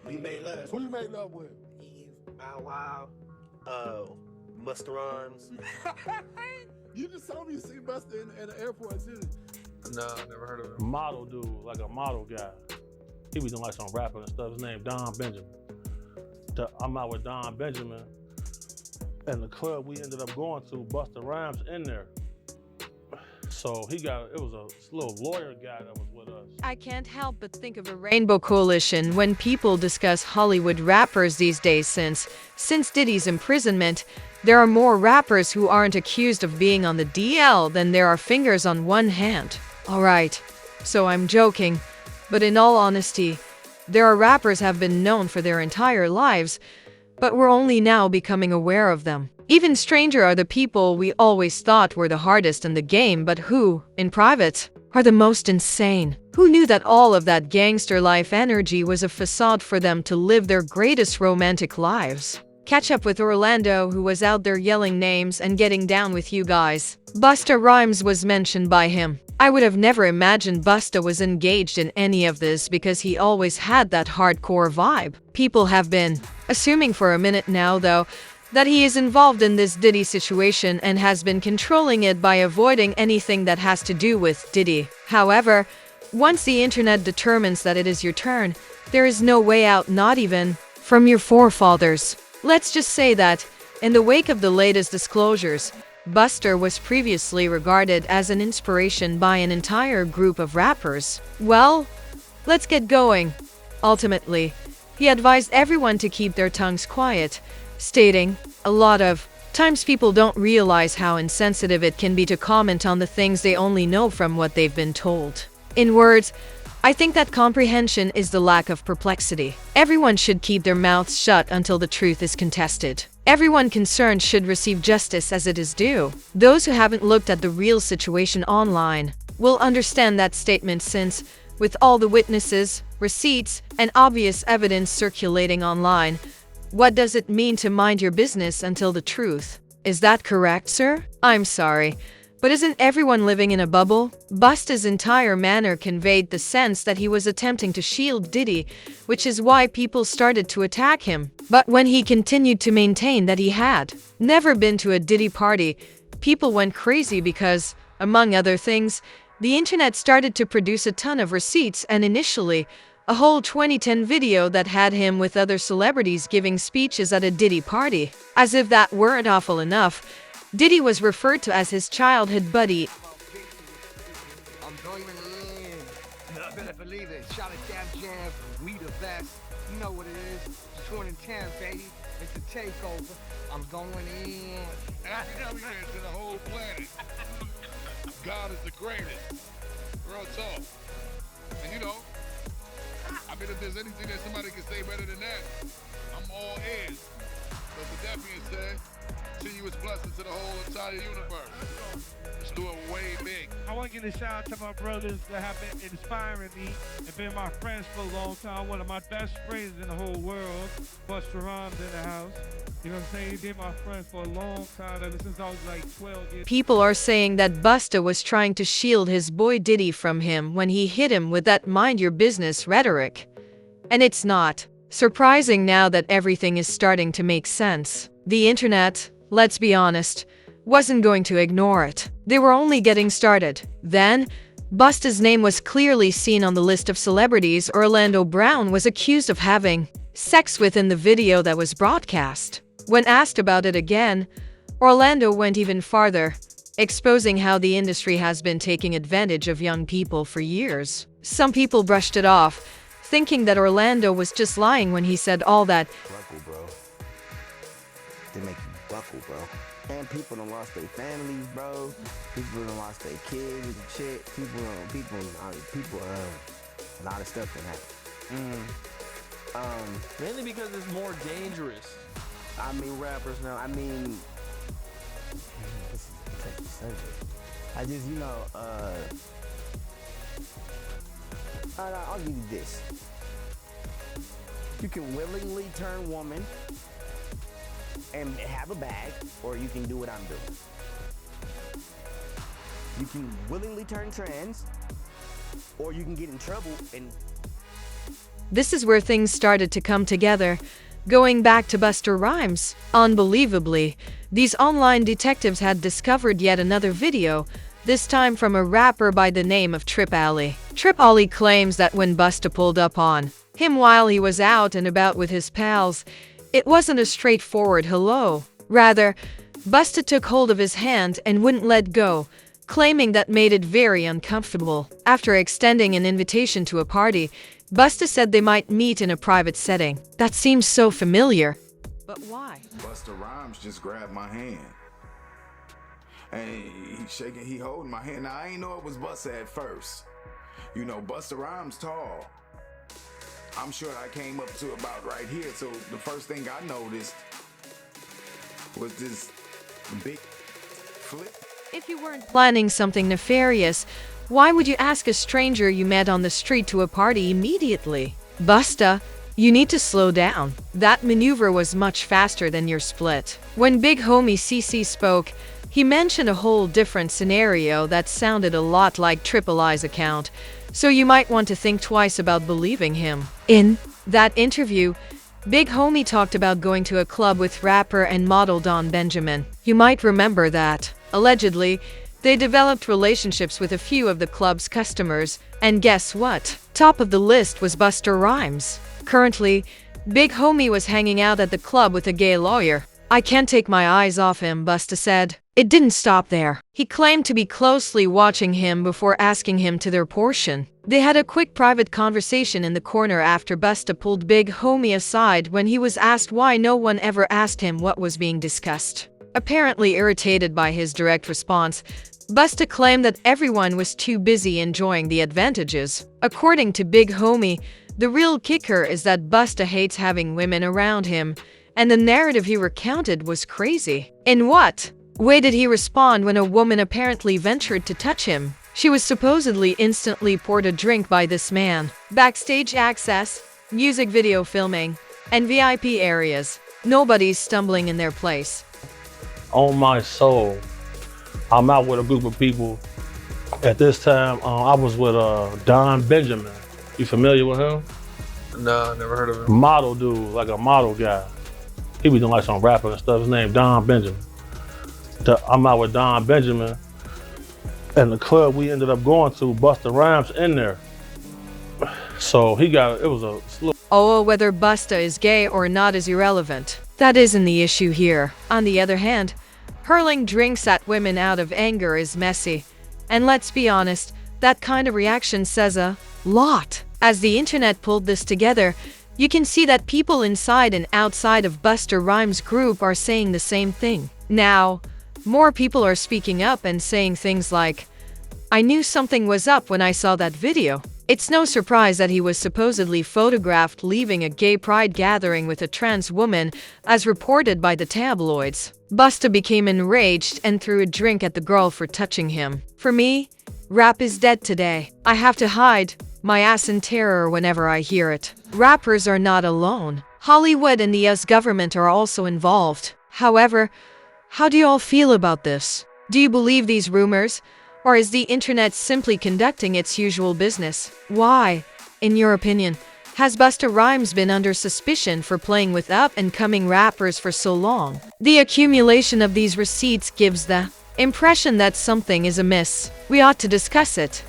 We made love. Who you made love with? Eve, Bow Wow, Busta Rhymes. You just told me you see Busta in the airport, didn't you? No, I never heard of him. Model dude, like a model guy. He was doing like some rapping and stuff. His name Don Benjamin. I'm out with Don Benjamin, and the club we ended up going to, Busta Rhymes in there. So it was a little lawyer guy that was with us. I can't help but think of a rainbow coalition when people discuss Hollywood rappers these days since Diddy's imprisonment, there are more rappers who aren't accused of being on the DL than there are fingers on one hand. Alright, so I'm joking, but in all honesty, there are rappers have been known for their entire lives, but we're only now becoming aware of them. Even stranger are the people we always thought were the hardest in the game, but who, in private, are the most insane. Who knew that all of that gangster life energy was a facade for them to live their greatest romantic lives? Catch up with Orlando, who was out there yelling names and getting down with you guys. Busta Rhymes was mentioned by him. I would have never imagined Busta was engaged in any of this because he always had that hardcore vibe. People have been assuming for a minute now, though, that he is involved in this Diddy situation and has been controlling it by avoiding anything that has to do with Diddy. However, once the internet determines that it is your turn, there is no way out, not even from your forefathers. Let's just say that, in the wake of the latest disclosures, Busta was previously regarded as an inspiration by an entire group of rappers. Well, let's get going. Ultimately, he advised everyone to keep their tongues quiet, stating, "A lot of times people don't realize how insensitive it can be to comment on the things they only know from what they've been told." In words, I think that comprehension is the lack of perplexity. Everyone should keep their mouths shut until the truth is contested. Everyone concerned should receive justice as it is due. Those who haven't looked at the real situation online will understand that statement since, with all the witnesses, receipts, and obvious evidence circulating online, what does it mean to mind your business until the truth? Is that correct, sir? I'm sorry, but isn't everyone living in a bubble? Busta's entire manner conveyed the sense that he was attempting to shield Diddy, which is why people started to attack him. But when he continued to maintain that he had never been to a Diddy party, people went crazy because, among other things, the internet started to produce a ton of receipts and initially, a whole 2010 video that had him with other celebrities giving speeches at a Diddy party. As if that weren't awful enough, Diddy was referred to as his childhood buddy. I'm going in. I better believe it. Shot at Dap Jam, we the best. You know what it is. 2010, baby. It's a takeover. I'm going in. I'm here to the whole planet. God is the greatest. Real talk. And you know, I mean, if there's anything that somebody can say better than that, I'm all ears. So with that being said, continuous blessings to the whole entire universe. Let's do it way big. I want to give a shout out to my brothers that have been inspiring me and been my friends for a long time. One of my best friends in the whole world, Busta Rhymes in the house. You know what I'm saying? He's been my friend for a long time, ever since I was like 12 years. People are saying that Busta was trying to shield his boy Diddy from him when he hit him with that mind your business rhetoric. And it's not surprising now that everything is starting to make sense. The internet, let's be honest, wasn't going to ignore it. They were only getting started. Then, Busta's name was clearly seen on the list of celebrities Orlando Brown was accused of having sex with in the video that was broadcast. When asked about it again, Orlando went even farther, exposing how the industry has been taking advantage of young people for years. Some people brushed it off, thinking that Orlando was just lying when he said all that. Buckle, bro. They make you buckle, bro. And people done lost their families, bro. People done lost their kids and shit. A lot of stuff can happen. Mainly because it's more dangerous. I mean, rappers now. I mean, this is a touchy subject. I just, I'll give you this. You can willingly turn woman and have a bag, or you can do what I'm doing. You can willingly turn trans, or you can get in trouble and this is where things started to come together. Going back to Busta Rhymes, unbelievably, these online detectives had discovered yet another video, this time from a rapper by the name of Trip Alley. Trip Alley claims that when Busta pulled up on him while he was out and about with his pals, it wasn't a straightforward hello. Rather, Busta took hold of his hand and wouldn't let go, claiming that made it very uncomfortable. After extending an invitation to a party, Busta said they might meet in a private setting. That seems so familiar. But why? Busta Rhymes just grabbed my hand. And he holding my hand. Now, I ain't know it was Busta at first. You know, Busta Rhymes tall. I'm sure I came up to about right here. So the first thing I noticed was this big flip. If you weren't planning something nefarious, why would you ask a stranger you met on the street to a party immediately? Busta, you need to slow down. That maneuver was much faster than your split. When Big Homie CC spoke, he mentioned a whole different scenario that sounded a lot like Triple I's account, so you might want to think twice about believing him. In that interview, Big Homie talked about going to a club with rapper and model Don Benjamin. You might remember that. Allegedly, they developed relationships with a few of the club's customers, and guess what? Top of the list was Busta Rhymes. Currently, Big Homie was hanging out at the club with a gay lawyer. I can't take my eyes off him, Busta said. It didn't stop there. He claimed to be closely watching him before asking him to their portion. They had a quick private conversation in the corner after Busta pulled Big Homie aside when he was asked why no one ever asked him what was being discussed. Apparently irritated by his direct response, Busta claimed that everyone was too busy enjoying the advantages. According to Big Homie, the real kicker is that Busta hates having women around him, and the narrative he recounted was crazy. In what way did he respond when a woman apparently ventured to touch him? She was supposedly instantly poured a drink by this man. Backstage access, music video filming, and VIP areas. Nobody's stumbling in their place. On my soul, I'm out with a group of people. At this time, I was with Don Benjamin. You familiar with him? Nah, never heard of him. Model dude, like a model guy. He be doing like some rapping and stuff. His name Don Benjamin. I'm out with Don Benjamin. And the club we ended up going to, Busta Rhymes in there. So it was a slow. Oh, whether Busta is gay or not is irrelevant. That isn't the issue here. On the other hand, hurling drinks at women out of anger is messy. And let's be honest, that kind of reaction says a lot. As the internet pulled this together, you can see that people inside and outside of Busta Rhymes' group are saying the same thing. Now, more people are speaking up and saying things like, I knew something was up when I saw that video. It's no surprise that he was supposedly photographed leaving a gay pride gathering with a trans woman, as reported by the tabloids. Busta became enraged and threw a drink at the girl for touching him. For me, rap is dead today. I have to hide my ass in terror whenever I hear it. Rappers are not alone. Hollywood and the US government are also involved. However, how do you all feel about this? Do you believe these rumors? Or is the internet simply conducting its usual business? Why, in your opinion, has Busta Rhymes been under suspicion for playing with up-and-coming rappers for so long? The accumulation of these receipts gives the impression that something is amiss. We ought to discuss it.